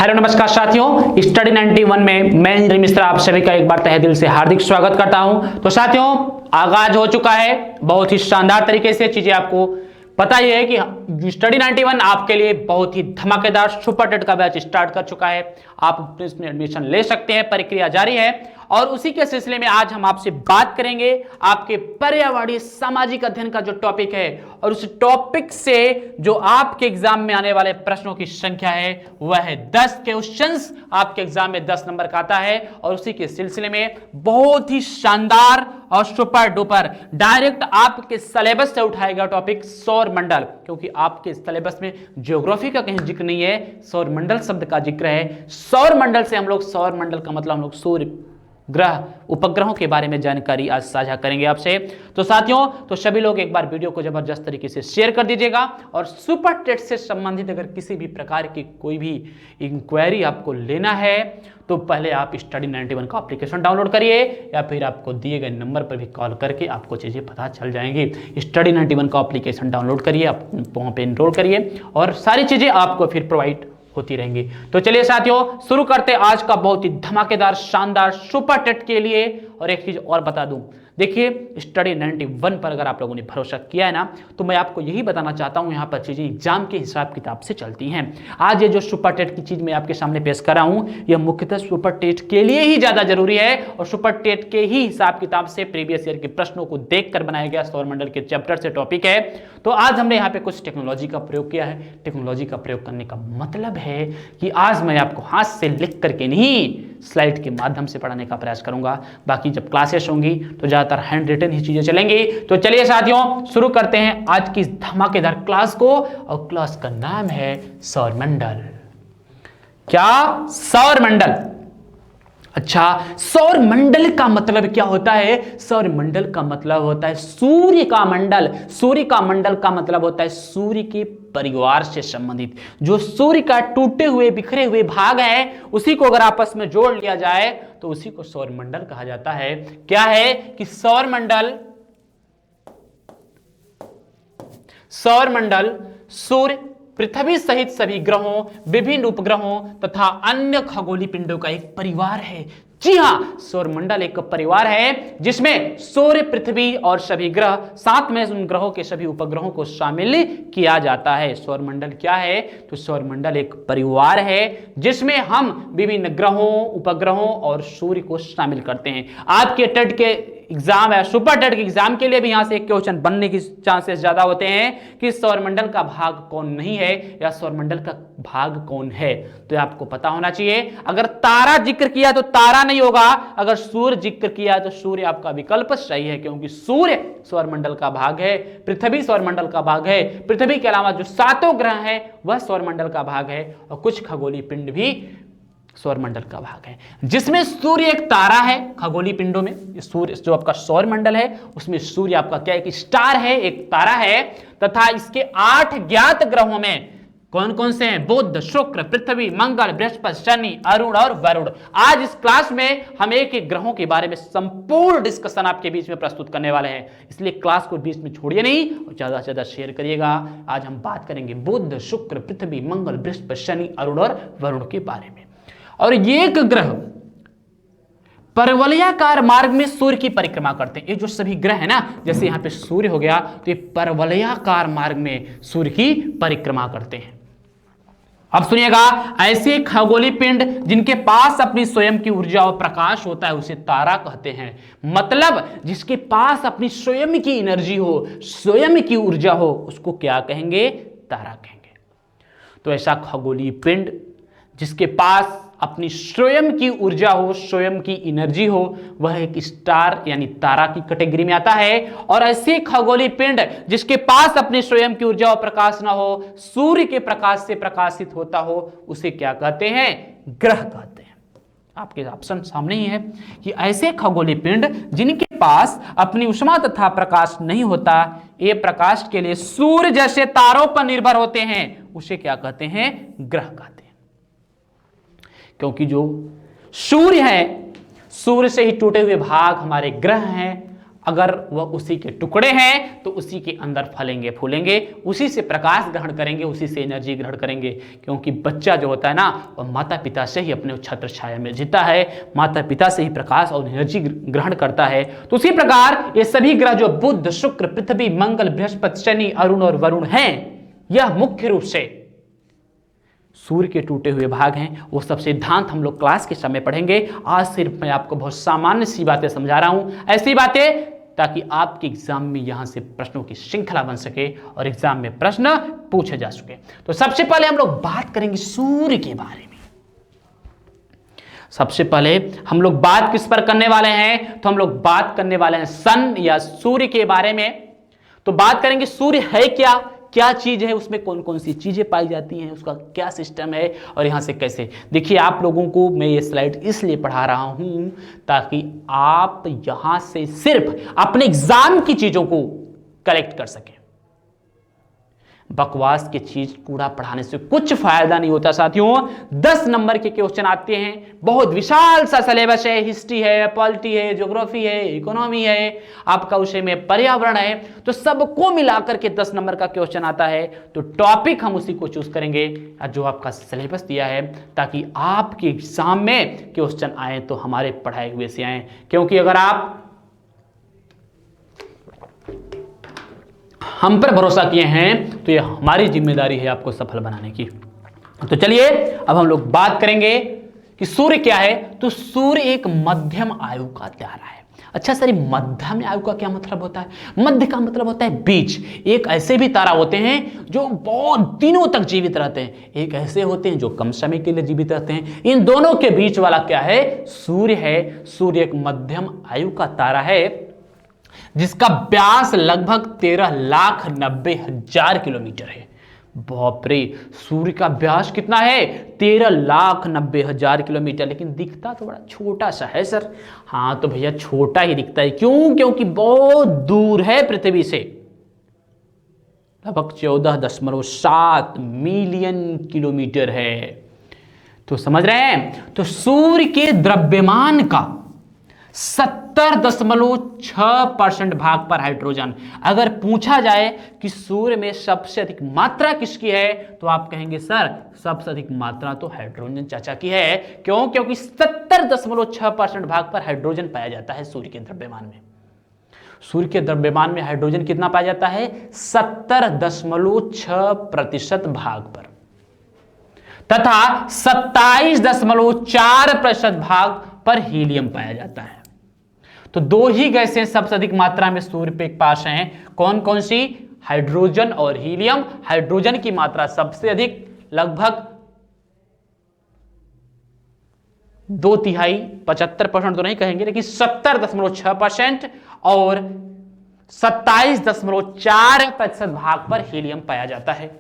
Hello नमस्कार साथियों, study 91 में मैं इंद्र मिश्रा आप सभी का एक बार तहे दिल से हार्दिक स्वागत करता हूं। तो साथियों, आगाज हो चुका है बहुत ही शानदार तरीके से। चीजें आपको पता ही है कि स्टडी 91 आपके लिए बहुत ही धमाकेदार सुपर टेट का बैच स्टार्ट कर चुका है। आप इसमें एडमिशन ले सकते हैं, प्रक्रिया जारी है। और उसी के सिलसिले में आज हम आपसे बात करेंगे आपके पर्यावरणीय सामाजिक अध्ययन का जो टॉपिक है, और उस टॉपिक से जो आपके एग्जाम में आने वाले प्रश्नों की संख्या है वह है 10 क्वेश्चंस। आपके एग्जाम में 10 नंबर का आता है। और उसी के सिलसिले में बहुत ही शानदार और सुपर डुपर डायरेक्ट आपके सिलेबस से उठाएगा टॉपिक सौर मंडल, क्योंकि आपके सिलेबस में ज्योग्राफी का कहीं जिक्र नहीं है, सौर मंडल शब्द का जिक्र है। सौर मंडल से हम लोग, सौर मंडल का मतलब हम लोग सूर्य, ग्रह, उपग्रहों के बारे में जानकारी आज साझा करेंगे आपसे। तो साथियों, तो सभी लोग एक बार वीडियो को जबरदस्त तरीके से शेयर कर दीजिएगा। और सुपर टेट से संबंधित अगर किसी भी प्रकार की कोई भी इंक्वायरी आपको लेना है तो पहले आप स्टडी 91 का एप्लीकेशन डाउनलोड करिए, या फिर आपको दिए गए नंबर पर भी कॉल करके आपको चीज़ें पता चल जाएंगी। स्टडी 91 का एप्लीकेशन डाउनलोड करिए, आप वहाँ पे एनरोल करिए और सारी चीज़ें आपको फिर प्रोवाइड होती रहेंगी। तो चलिए साथियों, शुरू करते आज का बहुत ही धमाकेदार शानदार सुपर टेट के लिए। और एक चीज और बता दूं, देखिए स्टडी 91 पर अगर आप लोगों ने भरोसा किया है ना, तो मैं आपको यही बताना चाहता हूं, यहां पर चीजें एग्जाम के हिसाब किताब से चलती हैं। आज ये जो सुपर टेट की चीज मैं आपके सामने पेश कर रहा हूं, यह मुख्यतः सुपर टेट के लिए ही ज्यादा जरूरी है, और सुपर टेट के ही हिसाब किताब से प्रीवियस ईयर के प्रश्नों को देखकर बनाया गया सौरमंडल के चैप्टर से टॉपिक है। तो आज हमने यहाँ पे कुछ टेक्नोलॉजी का प्रयोग किया है। टेक्नोलॉजी का प्रयोग करने का मतलब है कि आज मैं आपको हाथ से लिख करके नहीं, स्लाइड के माध्यम से पढ़ाने का प्रयास करूंगा। बाकी जब क्लासेस होंगी तो ज्यादातर हैंड रिटन ही चीजें चलेंगी। तो चलिए साथियों, शुरू करते हैं आज की इस धमाकेदार क्लास को। और क्लास का नाम है सौरमंडल। क्या? सौरमंडल। अच्छा, सौर मंडल का मतलब क्या होता है? सौर मंडल का मतलब होता है सूर्य का मंडल। सूर्य का मंडल का मतलब होता है सूर्य के परिवार से संबंधित जो सूर्य का टूटे हुए बिखरे हुए भाग है, उसी को अगर आपस में जोड़ लिया जाए तो उसी को सौर मंडल कहा जाता है। क्या है कि सौर मंडल सूर्य, पृथ्वी सहित सभी ग्रहों, विभिन्न उपग्रहों तथा अन्य खगोलीय पिंडों का एक परिवार है। जी हां, सौरमंडल एक परिवार है जिसमें सूर्य, पृथ्वी और सभी ग्रह, साथ में उन ग्रहों के सभी उपग्रहों को शामिल किया जाता है। सौरमंडल क्या है? तो सौरमंडल एक परिवार है जिसमें हम विभिन्न ग्रहों, उपग्रहों और सूर्य को शामिल करते हैं। आपके टेट के एग्जाम है, सुपर टेट के एग्जाम के लिए भी यहां से एक क्वेश्चन बनने की चांसेस ज्यादा होते हैं कि सौरमंडल का भाग कौन नहीं है या सौरमंडल का भाग कौन है। तो आपको पता होना चाहिए, अगर तारा जिक्र किया तो तारा नहीं होगा, अगर सूर्य जिक्र किया तो सूर्य आपका विकल्प सही है, क्योंकि सूर्य सौरमंडल का भाग है, पृथ्वी सौरमंडल का भाग है। पृथ्वी के अलावा जो 7 ग्रह हैं वह सौरमंडल का भाग है, और कुछ खगोलीय पिंड भी सौरमंडल का भाग है, जिसमें सूर्य एक तारा है। खगोलीय पिंडों में सूर्य जो आपका सौरमंडल है उसमें सूर्य आपका क्या है कि स्टार है, एक तारा है। तथा इसके 8 ज्ञात ग्रहों में कौन कौन से हैं? बुध, शुक्र, पृथ्वी, मंगल, बृहस्पति, शनि, अरुण और वरुण। आज इस क्लास में हम एक एक ग्रहों के बारे में संपूर्ण डिस्कशन आपके बीच में प्रस्तुत करने वाले हैं, इसलिए क्लास को बीच में छोड़िए नहीं और ज्यादा से ज्यादा शेयर करिएगा। आज हम बात करेंगे बुध, शुक्र, पृथ्वी, मंगल, बृहस्पति, शनि, अरुण और वरुण के बारे में। और एक ग्रह परवलयाकार मार्ग में सूर्य की परिक्रमा करते हैं। ये जो सभी ग्रह है ना, जैसे यहां पे सूर्य हो गया, तो ये परवलयाकार मार्ग में सूर्य की परिक्रमा करते हैं। अब सुनिएगा, ऐसे खगोलीय पिंड जिनके पास अपनी स्वयं की ऊर्जा और प्रकाश होता है उसे तारा कहते हैं। मतलब जिसके पास अपनी स्वयं की एनर्जी हो, स्वयं की ऊर्जा हो, उसको क्या कहेंगे? तारा कहेंगे। तो ऐसा खगोलीय पिंड जिसके पास अपनी स्वयं की ऊर्जा हो, स्वयं की एनर्जी हो, वह एक स्टार यानी तारा की कैटेगरी में आता है। और ऐसे खगोलीय पिंड जिसके पास अपनी स्वयं की ऊर्जा और प्रकाश ना हो, सूर्य के प्रकाश से प्रकाशित होता हो, उसे क्या कहते हैं? ग्रह कहते हैं। आपके ऑप्शन सामने ही है कि ऐसे खगोलीय पिंड जिनके पास अपनी ऊष्मा तथा प्रकाश नहीं होता, ये प्रकाश के लिए सूर्य जैसे तारों पर निर्भर होते हैं, उसे क्या कहते हैं? ग्रह कहते हैं। क्योंकि जो सूर्य है, सूर्य से ही टूटे हुए भाग हमारे ग्रह हैं, अगर वह उसी के टुकड़े हैं तो उसी के अंदर फलेंगे फूलेंगे, उसी से प्रकाश ग्रहण करेंगे, उसी से एनर्जी ग्रहण करेंगे। क्योंकि बच्चा जो होता है ना, वह माता पिता से ही अपने छत्र छाया में जीता है, माता पिता से ही प्रकाश और एनर्जी ग्रहण करता है। तो उसी प्रकार ये सभी ग्रह जो बुध, शुक्र, पृथ्वी, मंगल, बृहस्पति, शनि, अरुण और वरुण हैं, यह मुख्य रूप से सूर्य के टूटे हुए भाग हैं। वो सब सिद्धांत हम लोग क्लास के समय पढ़ेंगे। आज सिर्फ मैं आपको बहुत सामान्य सी बातें समझा रहा हूं, ऐसी बातें ताकि आपके एग्जाम में यहां से प्रश्नों की श्रृंखला बन सके और एग्जाम में प्रश्न पूछे जा सके। तो सबसे पहले हम लोग बात करेंगे सूर्य के बारे में। सबसे पहले हम लोग बात किस पर करने वाले हैं? तो हम लोग बात करने वाले हैं सन या सूर्य के बारे में। तो बात करेंगे सूर्य है क्या, क्या चीज है, उसमें कौन कौन सी चीजें पाई जाती हैं, उसका क्या सिस्टम है और यहां से कैसे। देखिए, आप लोगों को मैं ये स्लाइड इसलिए पढ़ा रहा हूं ताकि आप यहां से सिर्फ अपने एग्जाम की चीजों को कलेक्ट कर सकें। बकवास की चीज कूड़ा पढ़ाने से कुछ फायदा नहीं होता साथियों। 10 नंबर के क्वेश्चन आते हैं, बहुत विशाल सा सिलेबस है, हिस्ट्री है, पॉलिटी है, ज्योग्राफी है, इकोनॉमी है, आपका विषय में पर्यावरण है, तो सबको मिलाकर के 10 नंबर का क्वेश्चन आता है। तो टॉपिक हम उसी को चूज करेंगे जो आपका सिलेबस दिया है, ताकि आपके एग्जाम में क्वेश्चन आए तो हमारे पढ़ाए हुए से आए। क्योंकि अगर आप हम पर भरोसा किए हैं तो यह हमारी जिम्मेदारी है आपको सफल बनाने की। तो चलिए अब हम लोग बात करेंगे कि सूर्य क्या है। तो सूर्य एक मध्यम आयु का तारा है। अच्छा सर, मध्यम आयु का क्या मतलब होता है? मध्य का मतलब होता है बीच। एक ऐसे भी तारा होते हैं जो बहुत दिनों तक जीवित रहते हैं, एक ऐसे होते हैं जो कम समय के लिए जीवित रहते हैं। इन दोनों के बीच वाला क्या है? सूर्य है। सूर्य एक मध्यम आयु का तारा है जिसका व्यास लगभग 13,90,000 किलोमीटर है। बाप रे, सूर्य का व्यास कितना है? 13,90,000 किलोमीटर। लेकिन दिखता तो बड़ा छोटा सा है सर। हाँ तो भैया छोटा ही दिखता है। क्यों? क्योंकि बहुत दूर है पृथ्वी से, लगभग 14.7 मिलियन किलोमीटर है। तो समझ रहे हैं? तो सूर्य के द्रव्यमान का 70.6% भाग पर हाइड्रोजन। अगर पूछा जाए कि सूर्य में सबसे अधिक मात्रा किसकी है, तो आप कहेंगे सर सबसे अधिक मात्रा तो हाइड्रोजन चाचा की है। क्यों? क्योंकि 70.6% भाग पर हाइड्रोजन पाया जाता है सूर्य के द्रव्यमान में। सूर्य के द्रव्यमान में हाइड्रोजन कितना पाया जाता है? 70.6% भाग पर, तथा 27.4% भाग पर हीलियम पाया जाता है। तो दो ही गैसें सबसे अधिक मात्रा में सूर्य के पास हैं। कौन कौन सी? हाइड्रोजन और हीलियम। हाइड्रोजन की मात्रा सबसे अधिक, लगभग 2/3, 75% तो नहीं कहेंगे, लेकिन 70.6% और 27.4% भाग पर हीलियम पाया जाता है।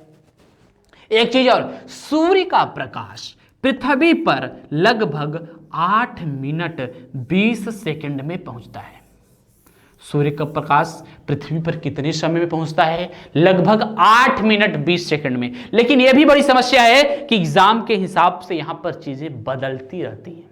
एक चीज और, सूर्य का प्रकाश पृथ्वी पर लगभग 8 मिनट 20 सेकंड में पहुंचता है। सूर्य का प्रकाश पृथ्वी पर कितने समय में पहुंचता है? लगभग 8 मिनट 20 सेकंड में। लेकिन यह भी बड़ी समस्या है कि एग्जाम के हिसाब से यहां पर चीजें बदलती रहती हैं।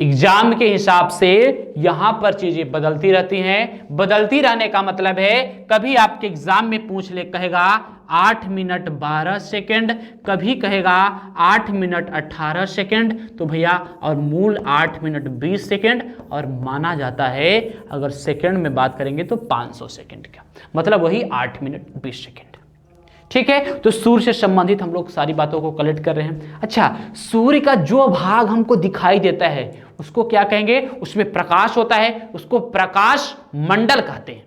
एग्जाम के हिसाब से यहां पर चीजें बदलती रहती हैं। बदलती रहने का मतलब है, कभी आपके एग्जाम में पूछ ले कहेगा 8 मिनट 12 सेकंड, कभी कहेगा 8 मिनट 18 सेकंड, तो भैया और मूल 8 मिनट 20 सेकंड, और माना जाता है अगर सेकंड में बात करेंगे तो 500 सेकंड का, मतलब वही 8 मिनट 20 सेकंड। ठीक है, तो सूर्य से संबंधित हम लोग सारी बातों को कलेक्ट कर रहे हैं। अच्छा, सूर्य का जो भाग हमको दिखाई देता है उसको क्या कहेंगे? उसमें प्रकाश होता है, उसको प्रकाश मंडल कहते हैं।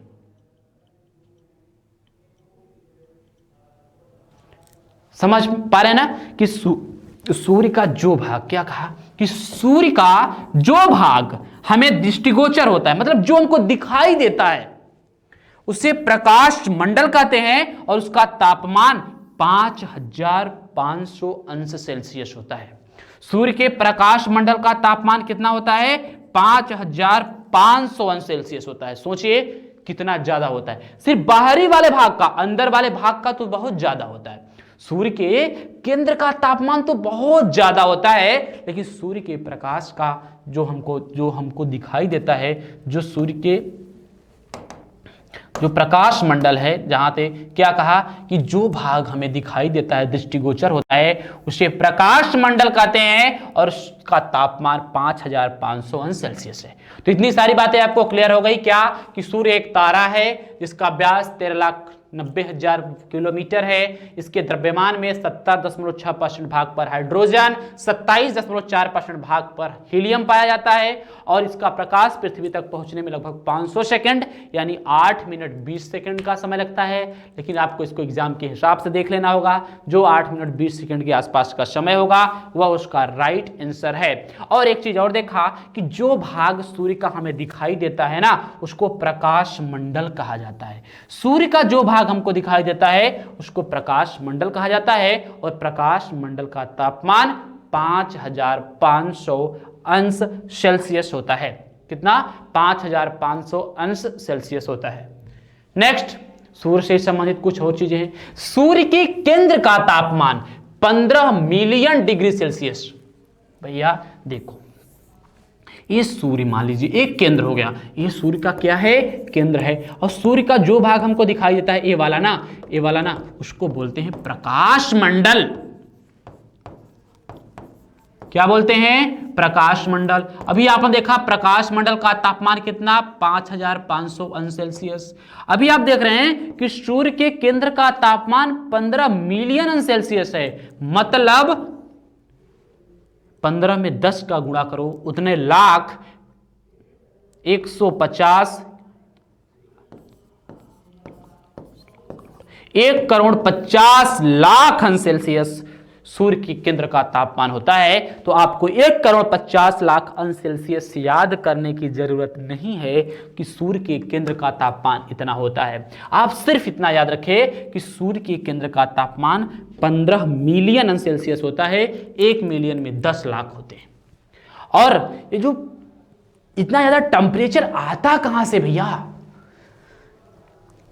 समझ पा रहे हैं ना कि सूर्य का जो भाग, क्या कहा कि सूर्य का जो भाग हमें दृष्टिगोचर होता है, मतलब जो हमको दिखाई देता है, उसे प्रकाश मंडल कहते हैं, और उसका तापमान 5500 अंश सेल्सियस होता है। सूर्य के प्रकाश मंडल का तापमान कितना होता है? 5500 अंश सेल्सियस होता है। सोचिए कितना ज्यादा होता है। सिर्फ बाहरी वाले भाग का, अंदर वाले भाग का तो बहुत ज्यादा होता है। सूर्य के केंद्र का तापमान तो बहुत ज्यादा होता है, लेकिन सूर्य के प्रकाश का जो हमको दिखाई देता है, जो सूर्य के जो प्रकाश मंडल है, जहां पे क्या कहा कि जो भाग हमें दिखाई देता है, दृष्टिगोचर होता है, उसे प्रकाश मंडल कहते हैं और उसका तापमान 5500 अंश सेल्सियस है। तो इतनी सारी बातें आपको क्लियर हो गई क्या कि सूर्य एक तारा है जिसका व्यास 13,90,000 किलोमीटर है। इसके द्रव्यमान में 70.6% भाग पर हाइड्रोजन, 27.4% भाग पर हीलियम पाया जाता है और इसका प्रकाश पृथ्वी तक पहुंचने में लगभग 500 सेकंड यानी 8 मिनट 20 सेकंड का समय लगता है। लेकिन आपको इसको एग्जाम के हिसाब से देख लेना होगा, जो 8 मिनट 20 सेकंड के आसपास का समय होगा वह उसका राइट आंसर है। और एक चीज और देखा कि जो भाग सूर्य का हमें दिखाई देता है ना, उसको प्रकाश मंडल कहा जाता है। सूर्य का जो भाग हमको दिखाई देता है उसको प्रकाश मंडल कहा जाता है और प्रकाश मंडल का तापमान 5500 अंश सेल्सियस होता है। कितना? 5500 अंश सेल्सियस होता है। नेक्स्ट, सूर्य से संबंधित कुछ और चीजें हैं। सूर्य के केंद्र का तापमान 15 मिलियन डिग्री सेल्सियस। भैया देखो, ये सूर्य मान लीजिए एक केंद्र हो गया, ये सूर्य का क्या है? केंद्र है। और सूर्य का जो भाग हमको दिखाई देता है, ये वाला ना, उसको बोलते हैं प्रकाश मंडल। क्या बोलते हैं? प्रकाश मंडल। अभी आपने देखा प्रकाश मंडल का तापमान कितना? 5500 अंश सेल्सियस। अभी आप देख रहे हैं कि सूर्य के केंद्र का तापमान 15 मिलियन अंश सेल्सियस है। मतलब 15 में 10 का गुणा करो, उतने लाख 150 1,50,00,000 अंश सेल्सियस सूर्य के केंद्र का तापमान होता है। तो आपको 1,50,00,000 अंश सेल्सियस याद करने की जरूरत नहीं है कि सूर्य के केंद्र का तापमान इतना होता है। आप सिर्फ इतना याद रखें कि सूर्य के केंद्र का तापमान 15 मिलियन अंश सेल्सियस होता है। 1 मिलियन में 10 लाख होते हैं। और ये जो इतना ज्यादा टेम्परेचर आता कहां से भैया?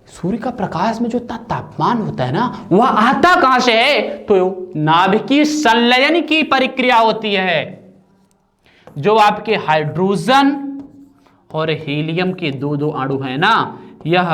सूर्य का प्रकाश में जो तापमान होता है ना, वह आता कहां से है? तो नाभिकीय संलयन की प्रक्रिया होती है। जो आपके हाइड्रोजन और हीलियम के दो अणु हैं ना, यह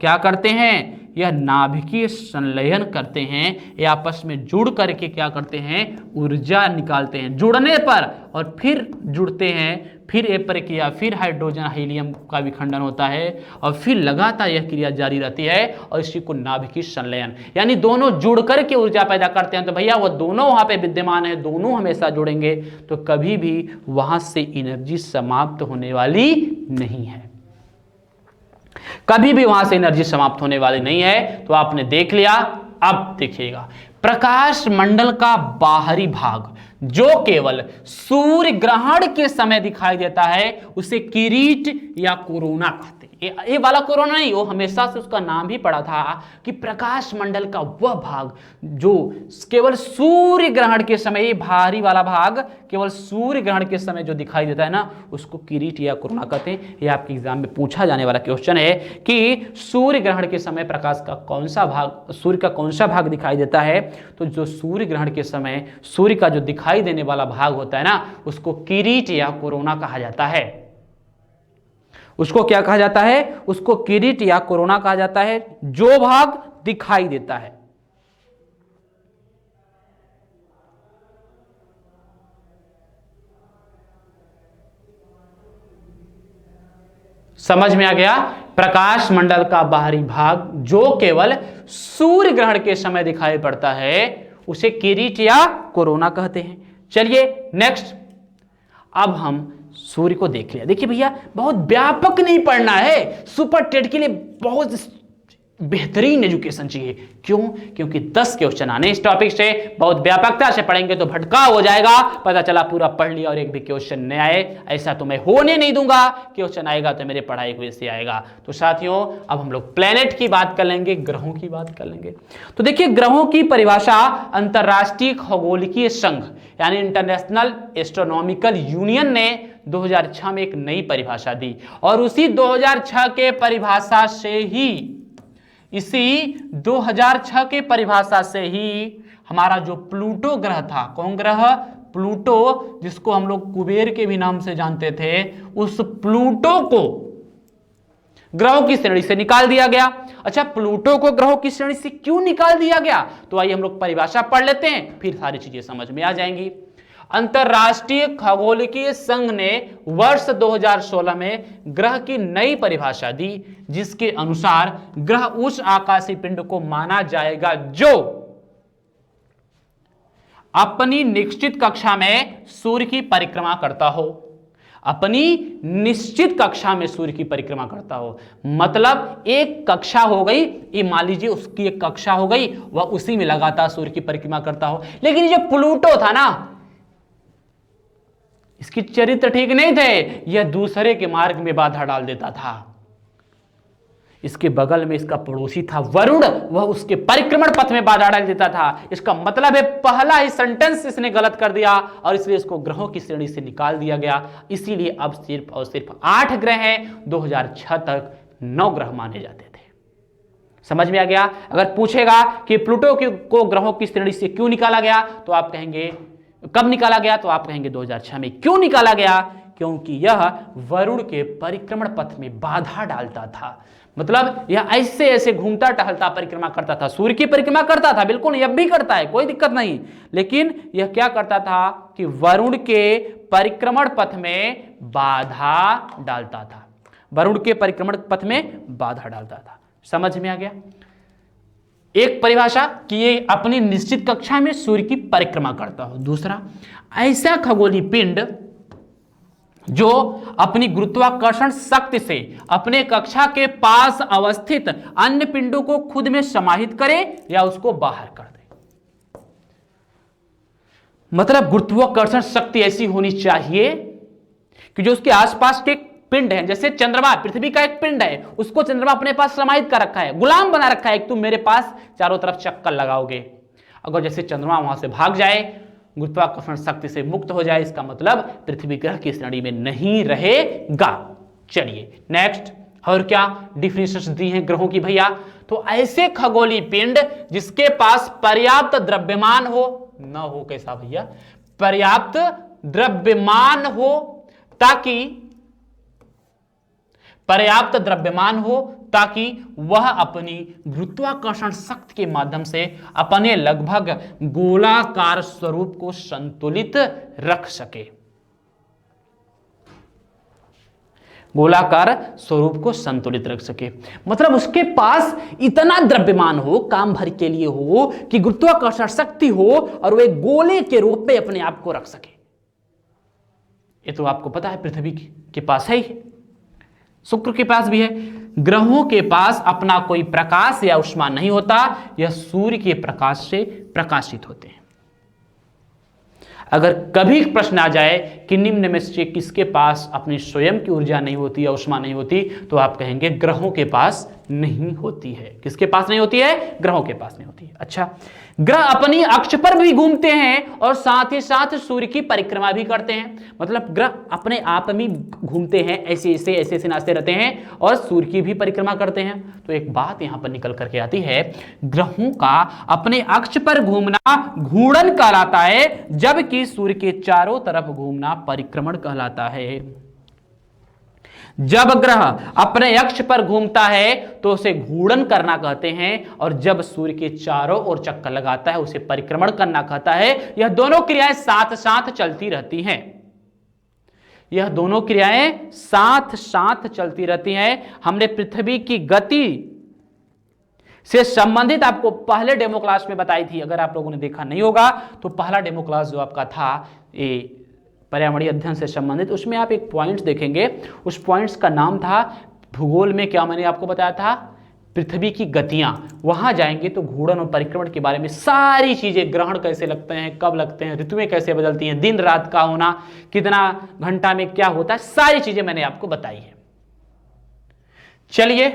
क्या करते हैं? यह नाभिकीय संलयन करते हैं। ये आपस में जुड़ करके क्या करते हैं? ऊर्जा निकालते हैं जुड़ने पर, और फिर जुड़ते हैं, फिर ये प्रक्रिया, फिर हाइड्रोजन हीलियम का विखंडन होता है और फिर लगातार यह क्रिया जारी रहती है और इसी को नाभिकीय संलयन, यानी दोनों जुड़ करके ऊर्जा पैदा करते हैं। तो भैया वो दोनों वहां पे विद्यमान है, दोनों हमेशा जुड़ेंगे तो कभी भी वहां से एनर्जी समाप्त होने वाली नहीं है, कभी भी वहां से एनर्जी समाप्त होने वाली नहीं है। तो आपने देख लिया। अब देखिएगा, प्रकाश मंडल का बाहरी भाग जो केवल सूर्य ग्रहण के समय दिखाई देता है उसे किरीट या कोरोना कहते हैं। ये वाला कोरोना नहीं, वो हमेशा से उसका नाम ही पड़ा था कि प्रकाश मंडल का वह भाग जो केवल सूर्य ग्रहण के समय, ये भारी वाला भाग केवल सूर्य ग्रहण के समय जो दिखाई देता है ना, उसको किरीट या कोरोना कहते हैं। ये आपके एग्जाम में पूछा जाने वाला क्वेश्चन है कि सूर्य ग्रहण के समय प्रकाश का कौन सा भाग, सूर्य का कौन सा भाग दिखाई देता है? तो जो सूर्य ग्रहण के समय सूर्य का जो दिखाई देने वाला भाग होता है ना, उसको किरीट या कोरोना कहा जाता है। उसको क्या कहा जाता है? उसको किरीट या कोरोना कहा जाता है, जो भाग दिखाई देता है। समझ में आ गया? प्रकाश मंडल का बाहरी भाग जो केवल सूर्य ग्रहण के समय दिखाई पड़ता है उसे किरीट या कोरोना कहते हैं। चलिए नेक्स्ट, अब हम सूर्य को देख लिया। देखिए भैया, बहुत व्यापक नहीं पढ़ना है, सुपर टेट के लिए बहुत बेहतरीन एजुकेशन चाहिए। क्यों? क्योंकि 10 क्वेश्चन आने इस टॉपिक से, बहुत व्यापकता से पढ़ेंगे तो भटकाव हो जाएगा, पता चला पूरा पढ़ लिया और एक भी क्वेश्चन नहीं आए। ऐसा तो मैं होने नहीं दूंगा। क्वेश्चन आएगा तो मेरे पढ़ाई हुए से आएगा। तो साथियों, अब हम लोग प्लेनेट की बात कर लेंगे, ग्रहों की बात कर लेंगे। तो देखिए, ग्रहों की परिभाषा अंतरराष्ट्रीय खगोलिकीय संघ यानी इंटरनेशनल एस्ट्रोनॉमिकल यूनियन ने 2006 में एक नई परिभाषा दी और उसी 2006 के परिभाषा से ही, इसी 2006 के परिभाषा से ही हमारा जो प्लूटो ग्रह था, कौन ग्रह? प्लूटो, जिसको हम लोग कुबेर के भी नाम से जानते थे, उस प्लूटो को ग्रहों की श्रेणी से निकाल दिया गया। अच्छा, प्लूटो को ग्रहों की श्रेणी से क्यों निकाल दिया गया, तो आइए हम लोग परिभाषा पढ़ लेते हैं, फिर सारी चीजें समझ में आ जाएंगी। अंतरराष्ट्रीय खगोलीय संघ ने वर्ष 2016 में ग्रह की नई परिभाषा दी, जिसके अनुसार ग्रह उस आकाशीय पिंड को माना जाएगा जो अपनी निश्चित कक्षा में सूर्य की परिक्रमा करता हो। अपनी निश्चित कक्षा में सूर्य की परिक्रमा करता हो, मतलब एक कक्षा हो गई, ये मान लीजिए उसकी एक कक्षा हो गई, वह उसी में लगातार सूर्य की परिक्रमा करता हो। लेकिन ये जो प्लूटो था ना, इसकी चरित्र ठीक नहीं थे, यह दूसरे के मार्ग में बाधा डाल देता था। इसके बगल में इसका पड़ोसी था वरुण, वह उसके परिक्रमण पथ में बाधा डाल देता था। इसका मतलब है पहला ही सेंटेंस इसने गलत कर दिया और इसलिए इसको ग्रहों की श्रेणी से निकाल दिया गया। इसीलिए अब सिर्फ और सिर्फ 8 ग्रह हैं, 2006 तक 9 ग्रह माने जाते थे। समझ में आ गया? अगर पूछेगा कि प्लूटो को ग्रहों की श्रेणी से क्यों निकाला गया, तो आप कहेंगे कब निकाला गया, तो आप कहेंगे 2006 में। क्यों निकाला गया? क्योंकि यह वरुण के परिक्रमण पथ में बाधा डालता था। मतलब यह ऐसे ऐसे घूमता टहलता परिक्रमा करता था, सूर्य की परिक्रमा करता था, बिल्कुल यह भी करता है, कोई दिक्कत नहीं, लेकिन यह क्या करता था कि वरुण के परिक्रमण पथ में बाधा डालता था, वरुण के परिक्रमण पथ में बाधा डालता था। समझ में आ गया? एक परिभाषा कि ये अपनी निश्चित कक्षा में सूर्य की परिक्रमा करता हो। दूसरा, ऐसा खगोलीय पिंड जो अपनी गुरुत्वाकर्षण शक्ति से अपने कक्षा के पास अवस्थित अन्य पिंडों को खुद में समाहित करे या उसको बाहर कर दे। मतलब गुरुत्वाकर्षण शक्ति ऐसी होनी चाहिए कि जो उसके आसपास के पिंड है, जैसे चंद्रमा पृथ्वी का एक पिंड है, उसको चंद्रमा अपने पास समाहित कर रखा है, गुलाम बना रखा है, तुम मेरे पास चारों तरफ चक्कर लगाओगे। अगर जैसे चंद्रमा वहां से भाग जाए, गुरुत्वाकर्षण शक्ति से मुक्त हो जाए, इसका मतलब पृथ्वी ग्रह की श्रेणी में नहीं रहेगा। चलिए नेक्स्ट, और क्या डिफिनेशंस दी हैं ग्रहों की भैया? तो ऐसे खगोलीय पिंड जिसके पास पर्याप्त द्रव्यमान हो, ना हो कैसा भैया? पर्याप्त द्रव्यमान हो, पर्याप्त द्रव्यमान हो ताकि वह अपनी गुरुत्वाकर्षण शक्ति के माध्यम से अपने लगभग गोलाकार स्वरूप को संतुलित रख सके, गोलाकार स्वरूप को संतुलित रख सके। मतलब उसके पास इतना द्रव्यमान हो, काम भर के लिए हो, कि गुरुत्वाकर्षण शक्ति हो और वह गोले के रूप में अपने आप को रख सके। ये तो आपको पता है पृथ्वी के पास है ही, शुक्र के पास भी है। ग्रहों के पास अपना कोई प्रकाश या ऊष्मा नहीं होता, यह सूर्य के प्रकाश से प्रकाशित होते हैं। अगर कभी प्रश्न आ जाए कि निम्न में से किसके पास अपनी स्वयं की ऊर्जा नहीं होती या ऊष्मा नहीं होती, तो आप कहेंगे ग्रहों के पास नहीं होती है। किसके पास नहीं होती है? ग्रहों के पास नहीं होती है। अच्छा, ग्रह अपनी अक्ष पर भी घूमते हैं और साथ ही साथ सूर्य की परिक्रमा भी करते हैं। मतलब ग्रह अपने आप में घूमते हैं, ऐसे ऐसे नाचते रहते हैं और सूर्य की भी परिक्रमा करते हैं। तो एक बात यहां पर निकल करके आती है, ग्रहों का अपने अक्ष पर घूमना घूर्णन कहलाता है, जबकि सूर्य के चारों तरफ घूमना परिक्रमण कहलाता है। जब ग्रह अपने अक्ष पर घूमता है तो उसे घूर्णन करना कहते हैं, और जब सूर्य के चारों ओर चक्कर लगाता है उसे परिक्रमण करना कहता है। यह दोनों क्रियाएं साथ साथ चलती रहती हैं, यह दोनों क्रियाएं साथ साथ चलती रहती हैं। हमने पृथ्वी की गति से संबंधित आपको पहले डेमो क्लास में बताई थी, अगर आप लोगों ने देखा नहीं होगा तो पहला डेमो क्लास जो आपका था ये पर्यावरणीय अध्ययन से संबंधित, उसमें आप एक पॉइंट्स देखेंगे। उस पॉइंट्स का नाम था भूगोल में, क्या मैंने आपको बताया था? पृथ्वी की गतियां। वहां जाएंगे तो घूर्णन और परिक्रमण के बारे में सारी चीजें, ग्रहण कैसे लगते हैं, कब लगते हैं, ऋतुएं कैसे बदलती हैं, दिन रात का होना, कितना घंटा में क्या होता है, सारी चीजें मैंने आपको बताई है। चलिए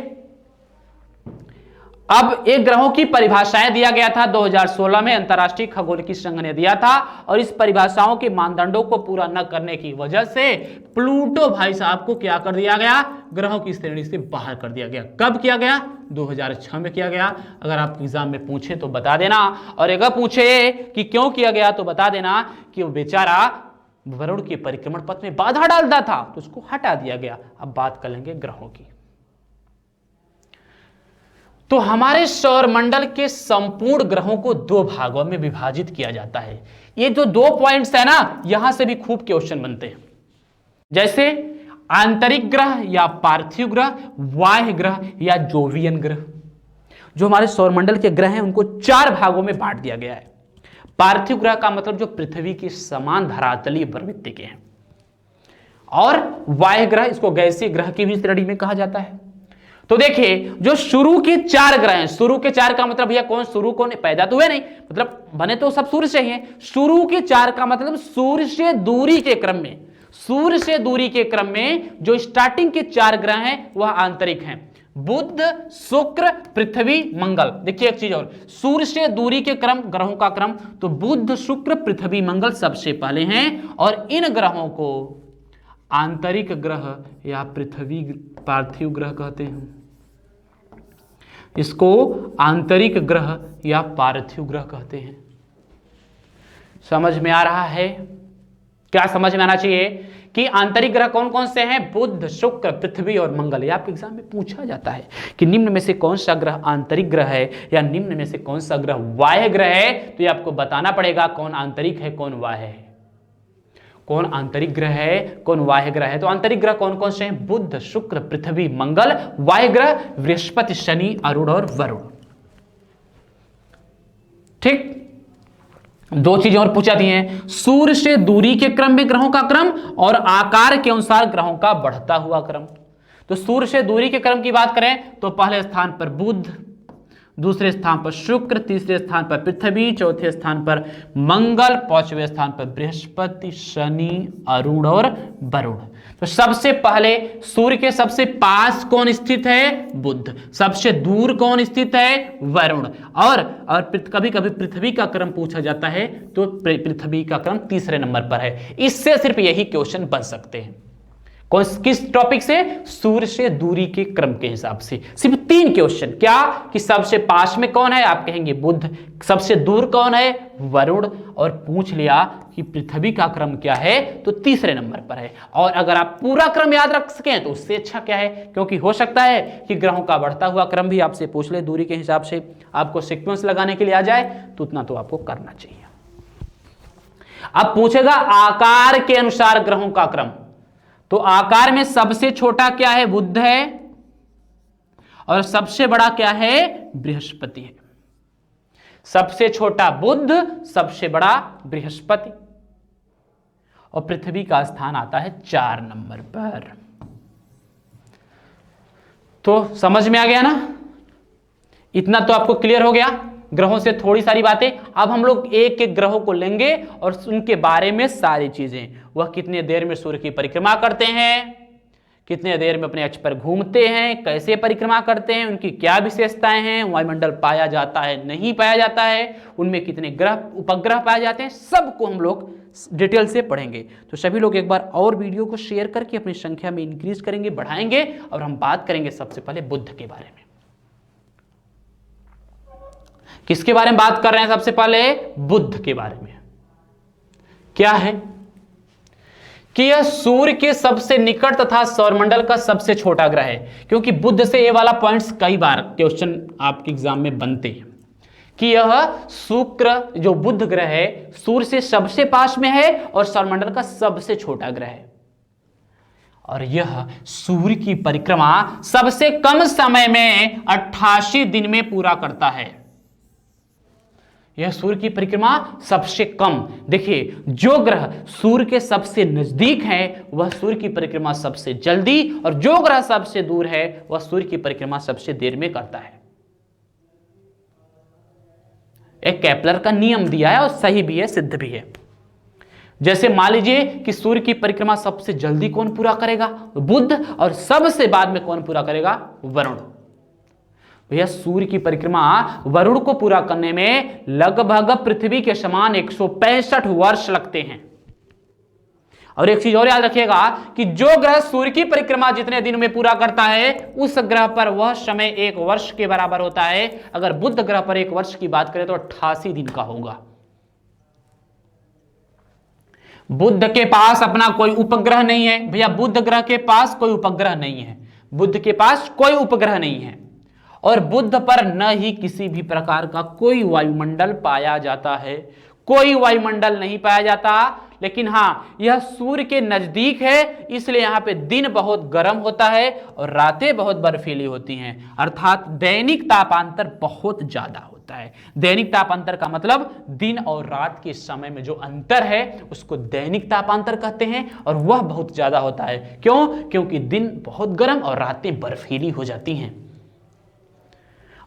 अब एक ग्रहों की परिभाषाएं दिया गया था 2016 में, अंतरराष्ट्रीय खगोलिकी संघ ने दिया था, और इस परिभाषाओं के मानदंडों को पूरा न करने की वजह से प्लूटो भाई साहब को क्या कर दिया गया, ग्रहों की श्रेणी से बाहर कर दिया गया। कब किया गया? 2006 में किया गया। अगर आप एग्जाम में पूछे तो बता देना, और अगर पूछे कि क्यों किया गया तो बता देना कि वो बेचारा वरुण के परिक्रमण पथ में बाधा डालता था तो उसको हटा दिया गया। अब बात कर लेंगे ग्रहों की। तो हमारे सौर मंडल के संपूर्ण ग्रहों को दो भागों में विभाजित किया जाता है। ये जो 2 पॉइंट्स है ना, यहां से भी खूब क्वेश्चन बनते हैं, जैसे आंतरिक ग्रह या पार्थिव ग्रह, बाह्य ग्रह या जोवियन ग्रह। जो हमारे सौर मंडल के ग्रह हैं उनको 4 भागों में बांट दिया गया है। पार्थिव ग्रह का मतलब जो पृथ्वी के समान धरातलीय प्रवृत्ति के हैं, और बाह्य ग्रह, इसको गैसीय ग्रह की भी श्रेणी में कहा जाता है। तो देखिए, जो शुरू के 4 ग्रह हैं, शुरू के 4 का मतलब भैया कौन, शुरू कौन, पैदा तो हुए नहीं, मतलब बने तो सब सूर्य से ही हैं। शुरू के 4 का मतलब सूर्य से दूरी के क्रम में, सूर्य से दूरी के क्रम में जो स्टार्टिंग के 4 ग्रह हैं वह आंतरिक हैं, बुध, शुक्र, पृथ्वी, मंगल। देखिए एक चीज और, सूर्य से दूरी के क्रम, ग्रहों का क्रम, तो बुध, शुक्र, पृथ्वी, मंगल सबसे पहले हैं, और इन ग्रहों को आंतरिक ग्रह या पृथ्वी पार्थिव ग्रह कहते हैं। इसको आंतरिक ग्रह या पार्थिव ग्रह कहते हैं। समझ में आ रहा है? क्या समझ में आना चाहिए कि आंतरिक ग्रह कौन कौन से हैं? बुध, शुक्र, पृथ्वी और मंगल। ये आपके एग्जाम में पूछा जाता है कि निम्न में से कौन सा ग्रह आंतरिक ग्रह है या निम्न में से कौन सा ग्रह बाह्य ग्रह है। तो ये आपको बताना पड़ेगा कौन आंतरिक है कौन बाह्य है, कौन आंतरिक ग्रह है कौन बाह्य ग्रह है। तो आंतरिक ग्रह कौन कौन से हैं? बुध, शुक्र, पृथ्वी, मंगल। बाह्य ग्रह बृहस्पति, शनि, अरुण और वरुण। ठीक, 2 चीजें और पूछा दी हैं, सूर्य से दूरी के क्रम में ग्रहों का क्रम और आकार के अनुसार ग्रहों का बढ़ता हुआ क्रम। तो सूर्य से दूरी के क्रम की बात करें तो पहले स्थान पर बुध, दूसरे स्थान पर शुक्र, तीसरे स्थान पर पृथ्वी, चौथे स्थान पर मंगल, 5वें स्थान पर बृहस्पति, शनि, अरुण और वरुण। तो सबसे पहले सूर्य के सबसे पास कौन स्थित है? बुध। सबसे दूर कौन स्थित है? वरुण। और कभी कभी पृथ्वी का क्रम पूछा जाता है तो पृथ्वी का क्रम तीसरे नंबर पर है। इससे सिर्फ यही क्वेश्चन बन सकते हैं। किस टॉपिक से? सूर्य से दूरी के क्रम के हिसाब से। सिर्फ 3 क्वेश्चन। क्या कि सबसे पास में कौन है? आप कहेंगे बुध। सबसे दूर कौन है? वरुण। और पूछ लिया कि पृथ्वी का क्रम क्या है तो तीसरे नंबर पर है। और अगर आप पूरा क्रम याद रख सकें तो उससे अच्छा क्या है, क्योंकि हो सकता है कि ग्रहों का बढ़ता हुआ क्रम भी आपसे पूछ ले दूरी के हिसाब से, आपको सीक्वेंस लगाने के लिए आ जाए तो उतना तो आपको करना चाहिए। अब पूछेगा आकार के अनुसार ग्रहों का क्रम। तो आकार में सबसे छोटा क्या है? बुध है, और सबसे बड़ा क्या है? बृहस्पति है। सबसे छोटा बुध, सबसे बड़ा बृहस्पति, और पृथ्वी का स्थान आता है 4 नंबर पर। तो समझ में आ गया ना? इतना तो आपको क्लियर हो गया ग्रहों से थोड़ी सारी बातें। अब हम लोग एक एक ग्रहों को लेंगे और उनके बारे में सारी चीजें, वह कितने देर में सूर्य की परिक्रमा करते हैं, कितने देर में अपने अक्ष पर घूमते हैं, कैसे परिक्रमा करते हैं, उनकी क्या विशेषताएं हैं, वायुमंडल पाया जाता है नहीं पाया जाता है, उनमें कितने ग्रह उपग्रह पाए जाते हैं, सबको हम लोग डिटेल से पढ़ेंगे। तो सभी लोग एक बार और वीडियो को शेयर करके अपनी संख्या में इंक्रीज करेंगे, बढ़ाएंगे, और हम बात करेंगे सबसे पहले बुध के बारे में। किसके बारे में बात कर रहे हैं? सबसे पहले बुध के बारे में। क्या है कि यह सूर्य के सबसे निकट तथा सौरमंडल का सबसे छोटा ग्रह है। क्योंकि बुध से ये वाला पॉइंट्स कई बार क्वेश्चन आपके एग्जाम में बनते हैं कि यह शुक्र जो बुध ग्रह है सूर्य से सबसे पास में है और सौरमंडल का सबसे छोटा ग्रह है, और यह सूर्य की परिक्रमा सबसे कम समय में 88 दिन में पूरा करता है। यह सूर्य की परिक्रमा सबसे कम। देखिए, जो ग्रह सूर्य के सबसे नजदीक है वह सूर्य की परिक्रमा सबसे जल्दी, और जो ग्रह सबसे दूर है वह सूर्य की परिक्रमा सबसे देर में करता है। एक केपलर का नियम दिया है और सही भी है, सिद्ध भी है। जैसे मान लीजिए कि सूर्य की परिक्रमा सबसे जल्दी कौन पूरा करेगा? बुध। और सबसे बाद में कौन पूरा करेगा? वरुण। भैया सूर्य की परिक्रमा वरुण को पूरा करने में लगभग पृथ्वी के समान 165 वर्ष लगते हैं। और एक चीज और याद रखिएगा कि जो ग्रह सूर्य की परिक्रमा जितने दिन में पूरा करता है उस ग्रह पर वह समय 1 वर्ष के बराबर होता है। अगर बुध ग्रह पर 1 वर्ष की बात करें तो 88 दिन का होगा। बुध के पास अपना कोई उपग्रह नहीं है भैया, बुध ग्रह के पास कोई उपग्रह नहीं है, बुध के पास कोई उपग्रह नहीं है और बुध पर न ही किसी भी प्रकार का कोई वायुमंडल पाया जाता है, कोई वायुमंडल नहीं पाया जाता। लेकिन हां, यह सूर्य के नजदीक है, इसलिए यहां पे दिन बहुत गर्म होता है और रातें बहुत बर्फीली होती हैं, अर्थात दैनिक तापांतर बहुत ज्यादा होता है। दैनिक तापांतर का मतलब दिन और रात के समय में जो अंतर है उसको दैनिक तापांतर कहते हैं और वह बहुत ज्यादा होता है। क्यों? क्योंकि दिन बहुत गर्म और रातें बर्फीली हो जाती हैं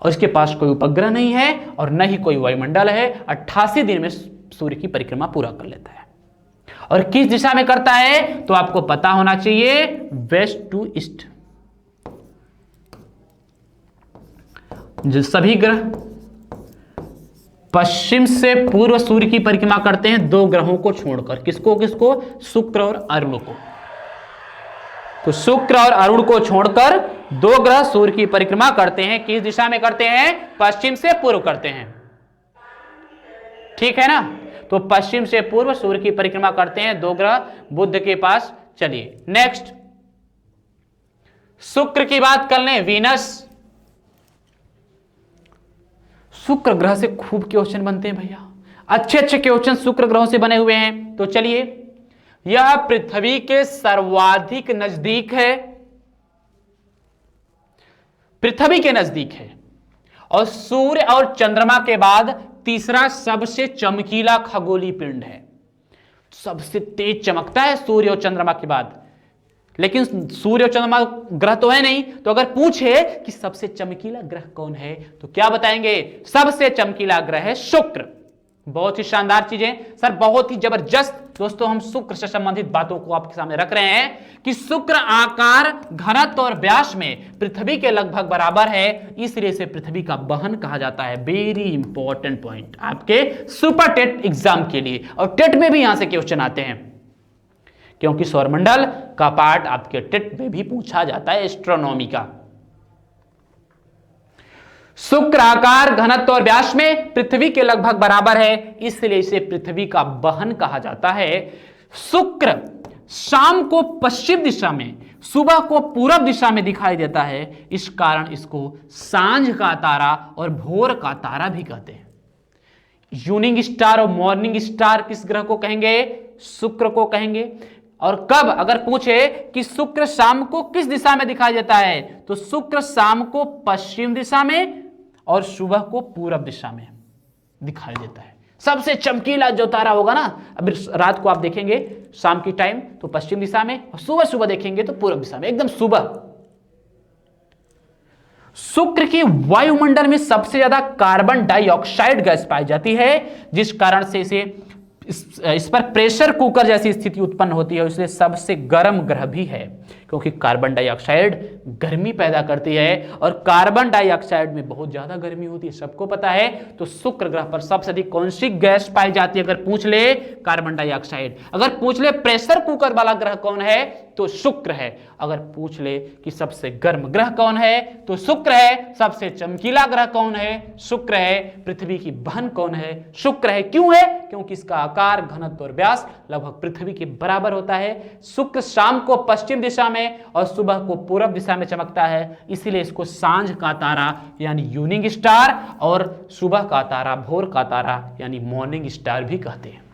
और इसके पास कोई उपग्रह नहीं है और न ही कोई वायुमंडल है। 88 दिन में सूर्य की परिक्रमा पूरा कर लेता है। और किस दिशा में करता है तो आपको पता होना चाहिए, वेस्ट टू ईस्ट। जो सभी ग्रह पश्चिम से पूर्व सूर्य की परिक्रमा करते हैं, 2 ग्रहों को छोड़कर। किसको किसको? शुक्र और अरुण को। तो शुक्र और अरुण को छोड़कर 2 ग्रह सूर्य की परिक्रमा करते हैं। किस दिशा में करते हैं? पश्चिम से पूर्व करते हैं, ठीक है ना। तो पश्चिम से पूर्व सूर्य की परिक्रमा करते हैं 2 ग्रह बुध के पास। चलिए नेक्स्ट, शुक्र की बात कर लें, वीनस। शुक्र ग्रह से खूब क्वेश्चन बनते हैं भैया, अच्छे अच्छे क्वेश्चन शुक्र ग्रहों से बने हुए हैं। तो चलिए, यह पृथ्वी के सर्वाधिक नजदीक है, पृथ्वी के नजदीक है और सूर्य और चंद्रमा के बाद तीसरा सबसे चमकीला खगोलीय पिंड है। सबसे तेज चमकता है सूर्य और चंद्रमा के बाद। लेकिन सूर्य और चंद्रमा ग्रह तो है नहीं, तो अगर पूछे कि सबसे चमकीला ग्रह कौन है तो क्या बताएंगे? सबसे चमकीला ग्रह है शुक्र। बहुत ही शानदार चीजें सर, बहुत ही जबरदस्त। दोस्तों, हम शुक्र से संबंधित बातों को आपके सामने रख रहे हैं कि शुक्र आकार, घनत्व और व्यास में पृथ्वी के लगभग बराबर है, इसलिए इसे पृथ्वी का बहन कहा जाता है। वेरी इंपॉर्टेंट पॉइंट आपके सुपर टेट एग्जाम के लिए, और टेट में भी यहां से क्वेश्चन आते हैं क्योंकि सौरमंडल का पार्ट आपके टेट में भी पूछा जाता है, एस्ट्रोनॉमी का। शुक्र आकार, घनत्व और व्यास में पृथ्वी के लगभग बराबर है, इसलिए इसे पृथ्वी का बहन कहा जाता है। शुक्र शाम को पश्चिम दिशा में, सुबह को पूरब दिशा में दिखाई देता है, इस कारण इसको सांझ का तारा और भोर का तारा भी कहते हैं। इवनिंग स्टार और मॉर्निंग स्टार किस ग्रह को कहेंगे? शुक्र को कहेंगे। और कब अगर पूछे कि शुक्र शाम को किस दिशा में दिखाई देता है तो शुक्र शाम को पश्चिम दिशा में और सुबह को पूरब दिशा में दिखाई देता है। सबसे चमकीला जो तारा होगा ना, अभी रात को आप देखेंगे शाम की टाइम तो पश्चिम दिशा में, और सुबह सुबह देखेंगे तो पूरब दिशा में, एकदम सुबह। शुक्र की वायुमंडल में सबसे ज्यादा कार्बन डाइऑक्साइड गैस पाई जाती है, जिस कारण से इस पर प्रेशर कुकर जैसी स्थिति उत्पन्न होती है, इसलिए सबसे गर्म ग्रह भी है क्योंकि कार्बन डाइऑक्साइड गर्मी पैदा करती है और कार्बन डाइऑक्साइड में बहुत ज्यादा गर्मी होती है, सबको पता है। तो शुक्र ग्रह पर सबसे अधिक कौन सी गैस पाई जाती है? अगर पूछ ले कार्बन डाइऑक्साइड। अगर पूछ ले प्रेशर कुकर वाला ग्रह कौन है तो शुक्र है। अगर पूछ ले कि सबसे गर्म ग्रह कौन है तो शुक्र है। सबसे चमकीला ग्रह कौन है? शुक्र है। पृथ्वी की बहन कौन है? शुक्र है। क्यों है? क्योंकि इसका आकार, घनत्व और व्यास लगभग पृथ्वी के बराबर होता है। शुक्र शाम को पश्चिम दिशा में और सुबह को पूरब दिशा में चमकता है, इसीलिए इसको सांझ का तारा यानी इवनिंग स्टार और सुबह का तारा, भोर का तारा यानी मॉर्निंग स्टार भी कहते हैं।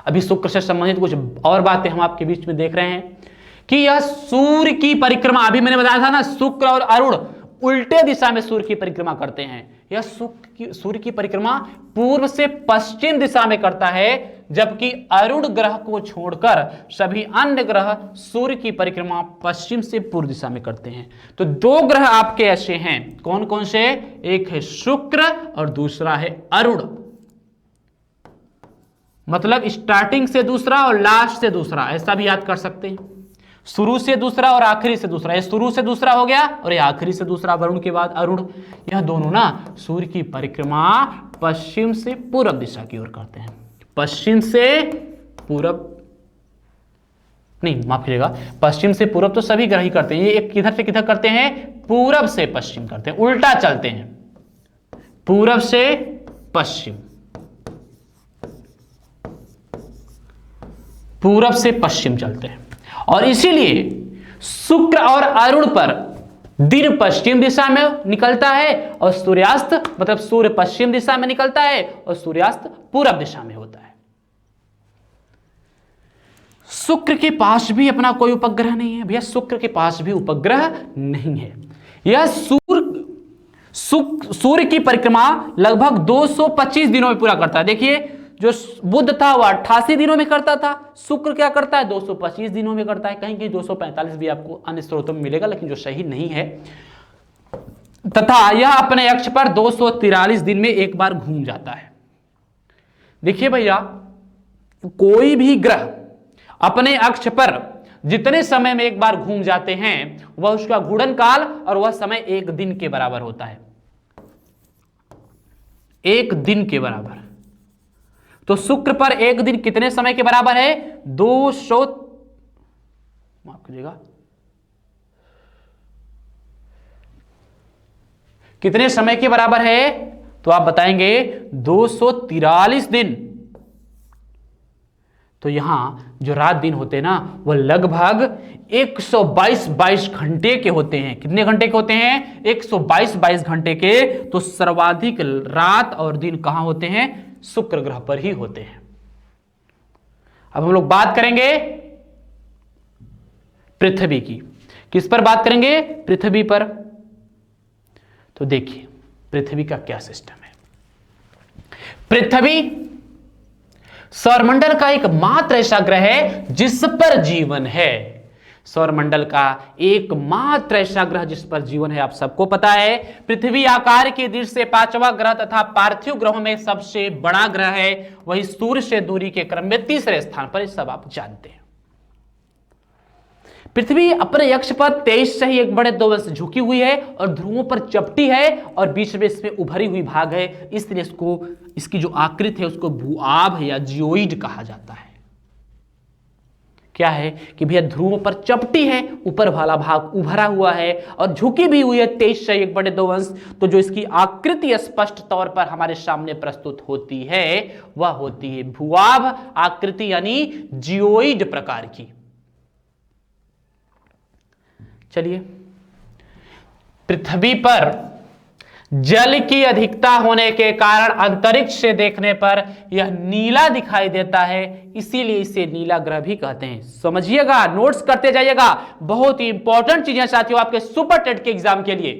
अभी शुक्र से संबंधित कुछ और बातें हम आपके बीच में देख रहे हैं कि यह सूर्य की परिक्रमा, अभी मैंने बताया था ना, शुक्र और अरुण उल्टे दिशा में सूर्य की परिक्रमा करते हैं। यह सूर्य की परिक्रमा पूर्व से पश्चिम दिशा में करता है, जबकि अरुण ग्रह को छोड़कर सभी अन्य ग्रह सूर्य की परिक्रमा पश्चिम से पूर्व दिशा में करते हैं। तो 2 ग्रह आपके ऐसे हैं, कौन कौन से? एक है शुक्र और दूसरा है अरुण। मतलब स्टार्टिंग से दूसरा और लास्ट से दूसरा, ऐसा भी याद कर सकते हैं। शुरू से दूसरा और आखिरी से दूसरा, ये शुरू से दूसरा हो गया और ये आखिरी से दूसरा, वरुण के बाद अरुण। यह दोनों ना सूर्य की परिक्रमा पश्चिम से पूरब दिशा की ओर करते हैं। पश्चिम से पूरब नहीं, माफ कीजिएगा, पश्चिम से पूरब तो सभी ग्रह ही करते हैं, ये एक किधर से किधर करते हैं, पूरब से पश्चिम करते हैं, उल्टा चलते हैं, पूरब से पश्चिम, पूरब से पश्चिम चलते हैं। और इसीलिए शुक्र और अरुण पर दिन पश्चिम दिशा में निकलता है और सूर्यास्त मतलब सूर्य पश्चिम दिशा में निकलता है और सूर्यास्त पूरब दिशा में होता है। शुक्र के पास भी अपना कोई उपग्रह नहीं है भैया, शुक्र के पास भी उपग्रह नहीं है। यह सूर्य की परिक्रमा लगभग 225 दिनों में पूरा करता है। देखिए जो बुध था वह 88 दिनों में करता था, शुक्र क्या करता है 225 दिनों में करता है। कहीं कहीं 245 भी आपको अन्य स्रोतों में मिलेगा, लेकिन जो सही नहीं है। तथा यह अपने अक्ष पर 243 दिन में एक बार घूम जाता है। देखिए भैया, कोई भी ग्रह अपने अक्ष पर जितने समय में एक बार घूम जाते हैं वह उसका घूर्णन काल और वह समय एक दिन के बराबर होता है, एक दिन के बराबर। तो शुक्र पर एक दिन कितने समय के बराबर है, 200, माफ कीजिएगा, कितने समय के बराबर है, तो आप बताएंगे 243 दिन। तो यहां जो रात दिन होते हैं ना वह लगभग 122 घंटे के होते हैं। कितने घंटे के होते हैं, 122 घंटे के। तो सर्वाधिक रात और दिन कहां होते हैं, शुक्र ग्रह पर ही होते हैं। अब हम लोग बात करेंगे पृथ्वी की। किस पर बात करेंगे, पृथ्वी पर। तो देखिए पृथ्वी का क्या सिस्टम है। पृथ्वी सौरमंडल का एकमात्र ऐसा ग्रह है जिस पर जीवन है। सौरमंडल का एकमात्र ऐसा ग्रह जिस पर जीवन है, आप सबको पता है। पृथ्वी आकार की दृष्टि से 5वां ग्रह तथा पार्थिव ग्रहों में सबसे बड़ा ग्रह है। वही सूर्य से दूरी के क्रम में तीसरे स्थान पर, सब आप जानते हैं। पृथ्वी अपने अक्ष पर 23 से ही 1/2 झुकी हुई है और ध्रुवों पर चपटी है और बीच में इसमें उभरी हुई भाग है, इसलिए इसकी जो आकृति है उसको भूआभ या जियोइड कहा जाता है। क्या है कि भैया ध्रुवों पर चपटी है, ऊपर वाला भाग उभरा हुआ है और झुकी भी हुई है 23 से 1/2। तो जो इसकी आकृति स्पष्ट तौर पर हमारे सामने प्रस्तुत होती है वह होती है भूआभ आकृति यानी जियोइड प्रकार की। चलिए, पृथ्वी पर जल की अधिकता होने के कारण अंतरिक्ष से देखने पर यह नीला दिखाई देता है, इसीलिए इसे नीला ग्रह भी कहते हैं। समझिएगा, नोट्स करते जाइएगा, बहुत ही इंपॉर्टेंट चीजें साथियों आपके सुपर टेट के एग्जाम के लिए।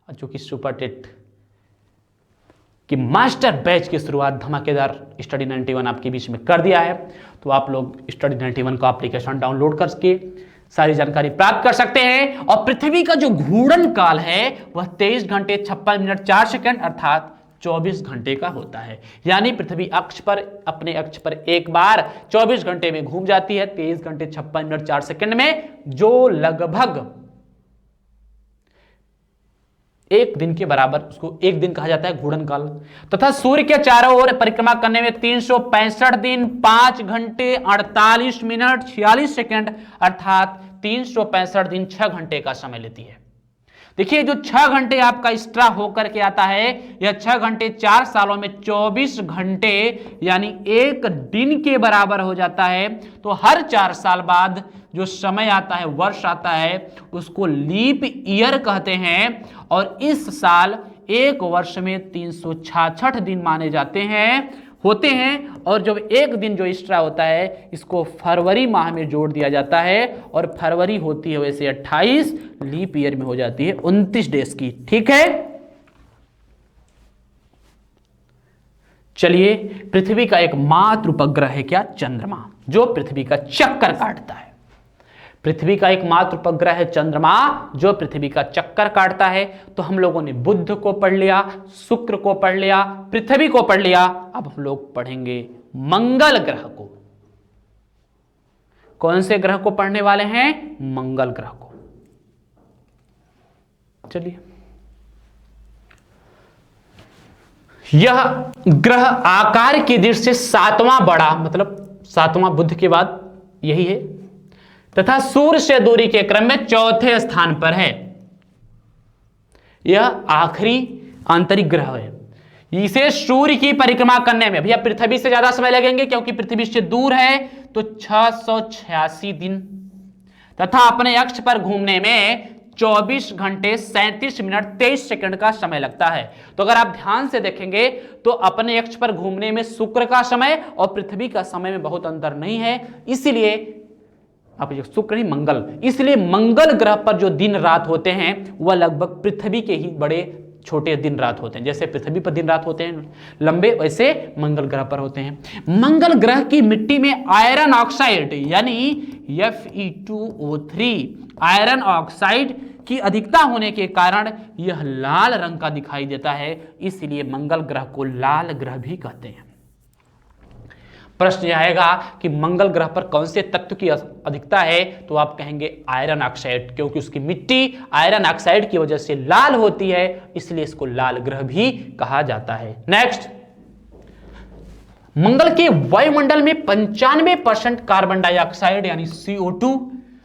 जो कि सुपर टेट कि मास्टर बैच की शुरुआत धमाकेदार स्टडी 91 आपके बीच में कर दिया है। तो आप लोग स्टडी 91 का एप्लीकेशन डाउनलोड करके सारी जानकारी प्राप्त कर सकते हैं। और पृथ्वी का जो घूर्णन काल है वह 23 घंटे 56 मिनट 4 सेकंड अर्थात 24 घंटे का होता है। यानी पृथ्वी अक्ष पर अपने अक्ष पर एक बार 24 घंटे में घूम जाती है, 23 घंटे 56 मिनट 4 सेकंड में, जो लगभग एक दिन के बराबर, उसको एक दिन कहा जाता है घूर्णन काल। तथा सूर्य के चारों ओर परिक्रमा करने में 365 दिन 5 घंटे 48 मिनट 46 सेकंड अर्थात 365 दिन 6 घंटे का समय लेती है। देखिए जो 6 घंटे आपका एक्स्ट्रा होकर के आता है, यह 6 घंटे 4 सालों में 24 घंटे यानी एक दिन के बराबर हो जाता है। तो हर 4 साल बाद जो समय आता है, वर्ष आता है, उसको लीप ईयर कहते हैं। और इस साल एक वर्ष में 366 दिन माने जाते होते हैं। और जब एक दिन जो एक्स्ट्रा होता है इसको फरवरी माह में जोड़ दिया जाता है और फरवरी होती है वैसे 28, लीप ईयर में हो जाती है 29 डेज की। ठीक है, चलिए, पृथ्वी का एक मात्र उपग्रह है क्या, चंद्रमा, जो पृथ्वी का चक्कर काटता है। पृथ्वी का एक मात्र उपग्रह है चंद्रमा जो पृथ्वी का चक्कर काटता है। तो हम लोगों ने बुध को पढ़ लिया, शुक्र को पढ़ लिया, पृथ्वी को पढ़ लिया। अब हम लोग पढ़ेंगे मंगल ग्रह को। कौन से ग्रह को पढ़ने वाले हैं? मंगल ग्रह को। चलिए, यह ग्रह आकार की दृष्टि से 7वां बड़ा, मतलब 7वां बुध के बाद यही है, तथा सूर्य से दूरी के क्रम में 4थे स्थान पर है। यह आखिरी आंतरिक ग्रह है। इसे सूर्य की परिक्रमा करने में भैया पृथ्वी से ज्यादा समय लगेंगे, क्योंकि पृथ्वी से दूर है, तो 686 दिन, तथा अपने अक्ष पर घूमने में 24 घंटे 37 मिनट 23 सेकंड का समय लगता है। तो अगर आप ध्यान से देखेंगे तो अपने अक्ष पर घूमने में शुक्र का समय और पृथ्वी का समय में बहुत अंतर नहीं है। इसीलिए आप शुक्र नहीं, मंगल, इसलिए मंगल ग्रह पर जो दिन रात होते हैं वह लगभग पृथ्वी के ही बड़े छोटे दिन रात होते हैं। जैसे पृथ्वी पर दिन रात होते हैं लंबे, वैसे मंगल ग्रह पर होते हैं। मंगल ग्रह की मिट्टी में आयरन ऑक्साइड यानी Fe2O3 आयरन ऑक्साइड की अधिकता होने के कारण यह लाल रंग का दिखाई देता है, इसलिए मंगल ग्रह को लाल ग्रह भी कहते हैं। प्रश्न यह आएगा कि मंगल ग्रह पर कौन से तत्व की अधिकता है, तो आप कहेंगे आयरन ऑक्साइड, क्योंकि उसकी मिट्टी आयरन ऑक्साइड की वजह से लाल होती है, इसलिए इसको लाल ग्रह भी कहा जाता है। नेक्स्ट, मंगल के वायुमंडल में 95% कार्बन डाइऑक्साइड यानी CO2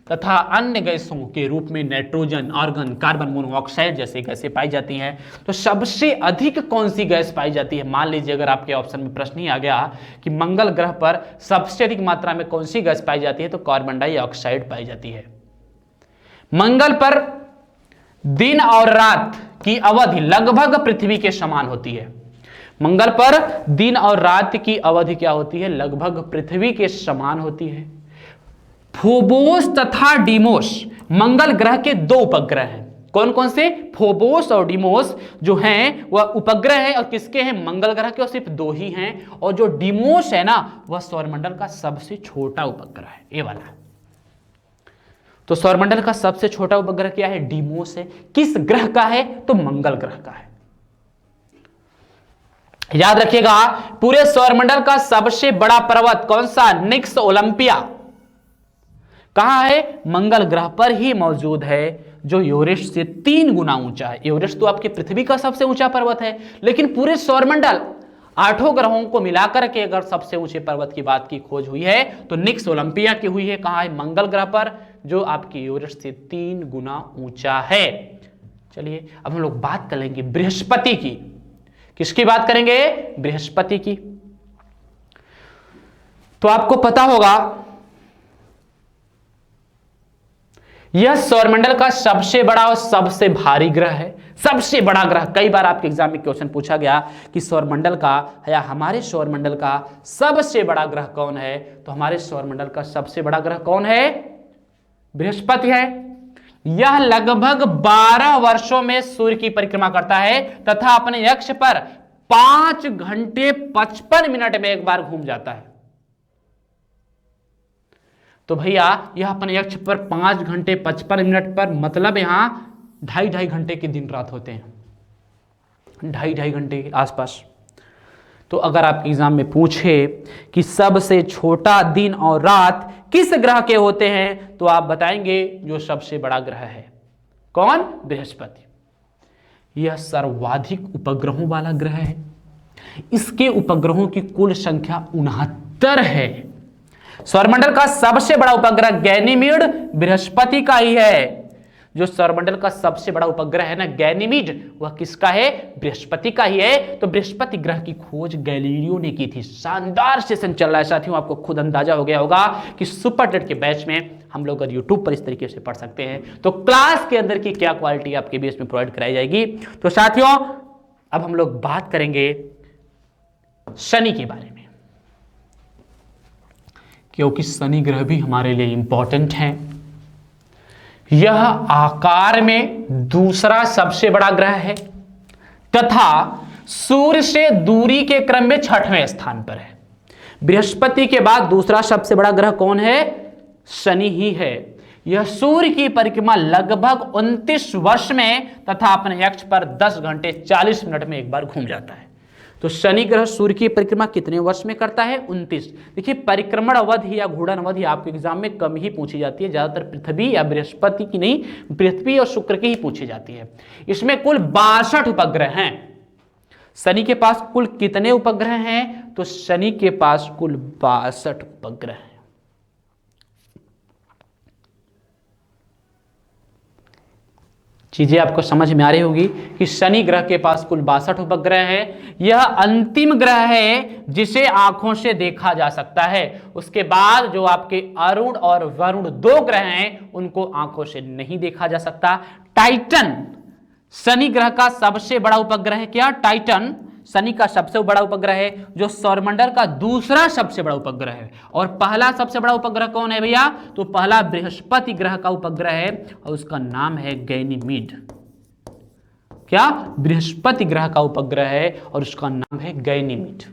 तथा अन्य गैसों के रूप में नाइट्रोजन, आर्गन, कार्बन मोनोऑक्साइड जैसी गैसें पाई जाती हैं। तो सबसे अधिक कौन सी गैस पाई जाती है? मान लीजिए अगर आपके ऑप्शन में प्रश्न ही आ गया कि मंगल ग्रह पर सबसे अधिक मात्रा में कौन सी गैस पाई जाती है, तो कार्बन डाइऑक्साइड पाई जाती है। मंगल पर दिन और रात की अवधि लगभग पृथ्वी के समान होती है। मंगल पर दिन और रात की अवधि क्या होती है? लगभग पृथ्वी के समान होती है। फोबोस तथा डीमोस मंगल ग्रह के 2 उपग्रह हैं। कौन कौन से? फोबोस और डीमोस जो हैं वह उपग्रह हैं, और किसके हैं? मंगल ग्रह के, और सिर्फ 2 ही हैं। और जो डीमोस है ना, वह सौरमंडल का सबसे छोटा उपग्रह है, ये वाला। तो सौरमंडल का सबसे छोटा उपग्रह क्या है? डीमोस है। किस ग्रह का है? तो मंगल ग्रह का है। याद रखिएगा, पूरे सौरमंडल का सबसे बड़ा पर्वत कौन सा? निक्स ओलंपिया कहां है? मंगल ग्रह पर ही मौजूद है, जो एवरेस्ट से 3 गुना ऊंचा है। एवरेस्ट तो आपके पृथ्वी का सबसे ऊंचा पर्वत है, लेकिन पूरे सौरमंडल 8 ग्रहों को मिलाकर के अगर सबसे ऊंचे पर्वत की बात की खोज हुई है तो निक्स ओलंपिया की हुई है। कहां है? मंगल ग्रह पर, जो आपकी एवरेस्ट से 3 गुना ऊंचा है। चलिए, अब हम लोग बात करेंगे बृहस्पति की। किसकी बात करेंगे? बृहस्पति की। तो आपको पता होगा यह सौरमंडल का सबसे बड़ा और सबसे भारी ग्रह है। सबसे बड़ा ग्रह, कई बार आपके एग्जाम में क्वेश्चन पूछा गया कि सौरमंडल का या हमारे सौरमंडल का सबसे बड़ा ग्रह कौन है, तो हमारे सौरमंडल का सबसे बड़ा ग्रह कौन है? बृहस्पति है। यह लगभग 12 वर्षों में सूर्य की परिक्रमा करता है तथा अपने अक्ष पर 5 घंटे 55 मिनट में एक बार घूम जाता है। तो भैया यह अपने अक्ष पर 5 घंटे 55 मिनट पर, मतलब यहां 2.5 घंटे के दिन रात होते हैं, 2.5 घंटे के आसपास। तो अगर आप एग्जाम में पूछे कि सबसे छोटा दिन और रात किस ग्रह के होते हैं, तो आप बताएंगे जो सबसे बड़ा ग्रह है। कौन? बृहस्पति। यह सर्वाधिक उपग्रहों वाला ग्रह है। इसके उपग्रहों की कुल संख्या 69 है। सौरमंडल का सबसे बड़ा उपग्रह गैनीमीड बृहस्पति का ही है। जो सौरमंडल का सबसे बड़ा उपग्रह है ना गैनीमीड, वह किसका है? बृहस्पति का ही है। तो बृहस्पति ग्रह की खोज गैलीलियो ने की थी। शानदार सेशन चल रहा है साथियों, आपको खुद अंदाजा हो गया होगा कि सुपर टेट के बैच में हम लोग अगर यूट्यूब पर इस तरीके से पढ़ सकते हैं तो क्लास के अंदर की क्या क्वालिटी आपके बेस में प्रोवाइड कराई जाएगी। तो साथियों, अब हम लोग बात करेंगे शनि के बारे में, क्योंकि शनि ग्रह भी हमारे लिए इंपॉर्टेंट है। यह आकार में दूसरा सबसे बड़ा ग्रह है तथा सूर्य से दूरी के क्रम में 6वें स्थान पर है। बृहस्पति के बाद दूसरा सबसे बड़ा ग्रह कौन है? शनि ही है। यह सूर्य की परिक्रमा लगभग 29 वर्ष में तथा अपने अक्ष पर 10 घंटे 40 मिनट में एक बार घूम जाता है। तो शनि ग्रह सूर्य की परिक्रमा कितने वर्ष में करता है? 29। देखिए परिक्रमण अवधि या घूर्णन अवधि आपके एग्जाम में कम ही पूछी जाती है, ज्यादातर पृथ्वी या बृहस्पति की नहीं, पृथ्वी और शुक्र की ही पूछी जाती है। इसमें कुल 62 उपग्रह हैं। शनि के पास कुल कितने उपग्रह हैं? तो शनि के पास कुल 62 उपग्रह हैं। चीजें आपको समझ में आ रही होगी कि शनि ग्रह के पास कुल 62 उपग्रह है। यह अंतिम ग्रह है जिसे आंखों से देखा जा सकता है। उसके बाद जो आपके अरुण और वरुण 2 ग्रह हैं उनको आंखों से नहीं देखा जा सकता। टाइटन शनि ग्रह का सबसे बड़ा उपग्रह है। क्या? टाइटन शनि का सबसे बड़ा उपग्रह है, जो सौरमंडल का दूसरा सबसे बड़ा उपग्रह है। और पहला सबसे बड़ा उपग्रह कौन है भैया? तो पहला बृहस्पति ग्रह का उपग्रह है और उसका नाम है गैनीमीड। क्या? बृहस्पति ग्रह का उपग्रह है और उसका नाम है गैनीमीड।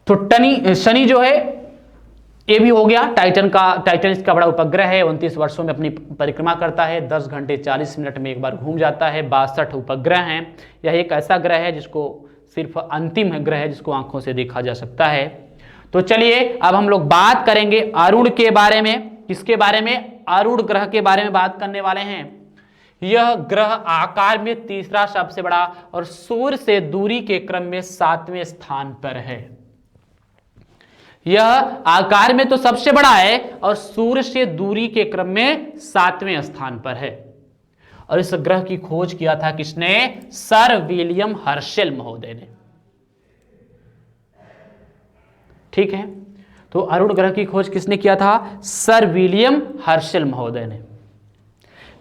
तो शनि जो है ये भी हो गया। टाइटन इसका बड़ा उपग्रह है, 29 वर्षों में अपनी परिक्रमा करता है, 10 घंटे 40 मिनट में एक बार घूम जाता है। 62 उपग्रह हैं। यह एक ऐसा ग्रह है जिसको सिर्फ अंतिम ग्रह है जिसको आंखों से देखा जा सकता है। तो चलिए अब हम लोग बात करेंगे अरुण के बारे में। किसके बारे में? अरुण ग्रह के बारे में बात करने वाले हैं। यह ग्रह आकार में तीसरा सबसे बड़ा और सूर्य से दूरी के क्रम में 7वें स्थान पर है। यह आकार में तो सबसे बड़ा है और सूर्य से दूरी के क्रम में 7वें स्थान पर है। और इस ग्रह की खोज किया था किसने? सर विलियम हर्शेल महोदय ने। ठीक है, तो अरुण ग्रह की खोज किसने किया था? सर विलियम हर्शेल महोदय ने।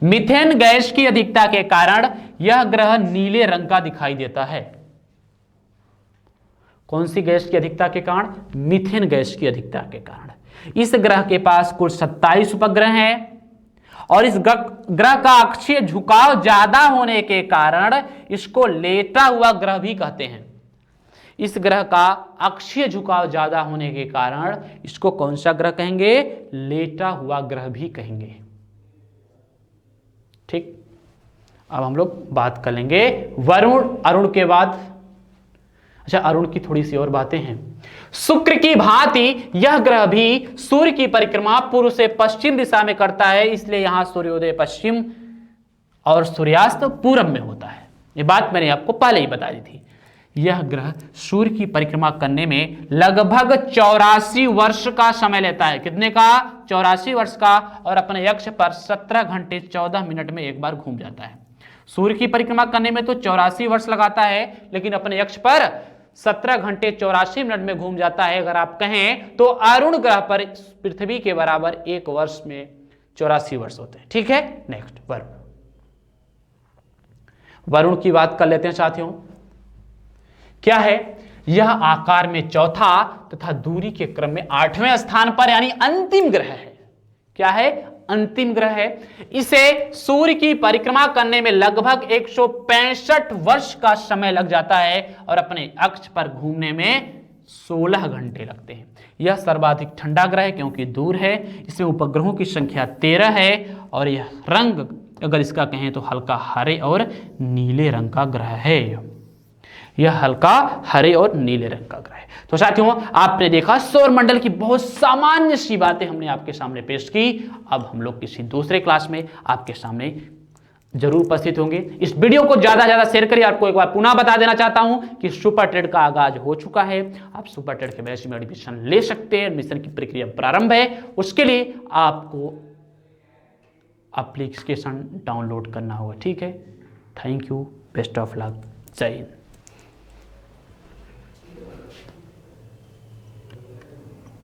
मीथेन गैस की अधिकता के कारण यह ग्रह नीले रंग का दिखाई देता है। कौन सी गैस की अधिकता के कारण? मीथेन गैस की अधिकता के कारण। इस ग्रह के पास कुल 27 उपग्रह हैं और इस ग्रह का अक्षीय झुकाव ज्यादा होने के कारण इसको लेटा हुआ ग्रह भी कहते हैं। इस ग्रह का अक्षीय झुकाव ज्यादा होने के कारण इसको कौन सा ग्रह कहेंगे? लेटा हुआ ग्रह भी कहेंगे। ठीक, अब हम लोग बात कर लेंगे वरुण। अरुण के बाद अच्छा, अरुण की थोड़ी सी और बातें हैं। शुक्र की भांति यह ग्रह भी सूर्य की परिक्रमा पूर्व से पश्चिम दिशा में करता है, इसलिए यहां सूर्योदय पश्चिम और सूर्यास्त पूरब में होता है। ये बात मैंने आपको पहले ही बता दी थी। यह ग्रह सूर्य की परिक्रमा करने में लगभग 84 वर्ष का समय लेता है। कितने का? 84 वर्ष का। और अपने अक्ष पर 17 घंटे 14 मिनट में एक बार घूम जाता है। सूर्य की परिक्रमा करने में तो 84 वर्ष लगाता है, लेकिन अपने अक्ष पर 17 घंटे 84 मिनट में घूम जाता है। अगर आप कहें तो अरुण ग्रह पर पृथ्वी के बराबर एक वर्ष में 84 वर्ष होते हैं। ठीक है, नेक्स्ट वरुण। वरुण की बात कर लेते हैं साथियों। क्या है? यह आकार में चौथा तथा दूरी के क्रम में 8वें स्थान पर यानी अंतिम ग्रह है। क्या है? अंतिम ग्रह है। इसे सूर्य की परिक्रमा करने में लगभग 165 वर्ष का समय लग जाता है और अपने अक्ष पर घूमने में 16 घंटे लगते हैं। यह सर्वाधिक ठंडा ग्रह है क्योंकि दूर है। इसमें उपग्रहों की संख्या 13 है और यह रंग अगर इसका कहें तो हल्का हरे और नीले रंग का ग्रह है। यह हल्का हरे और नीले रंग का ग्रह है। तो साथियों, आपने देखा सौरमंडल की बहुत सामान्य सी बातें हमने आपके सामने पेश की। अब हम लोग किसी दूसरे क्लास में आपके सामने जरूर उपस्थित होंगे। इस वीडियो को ज्यादा से ज्यादा शेयर करिए। आपको एक बार पुनः बता देना चाहता हूं कि सुपर ट्रेड का आगाज हो चुका है। आप सुपर ट्रेड के बैच में एडमिशन ले सकते हैं। एडमिशन की प्रक्रिया प्रारंभ है। उसके लिए आपको एप्लीकेशन डाउनलोड करना होगा। ठीक है, thank you, best of luck, जय हिंद।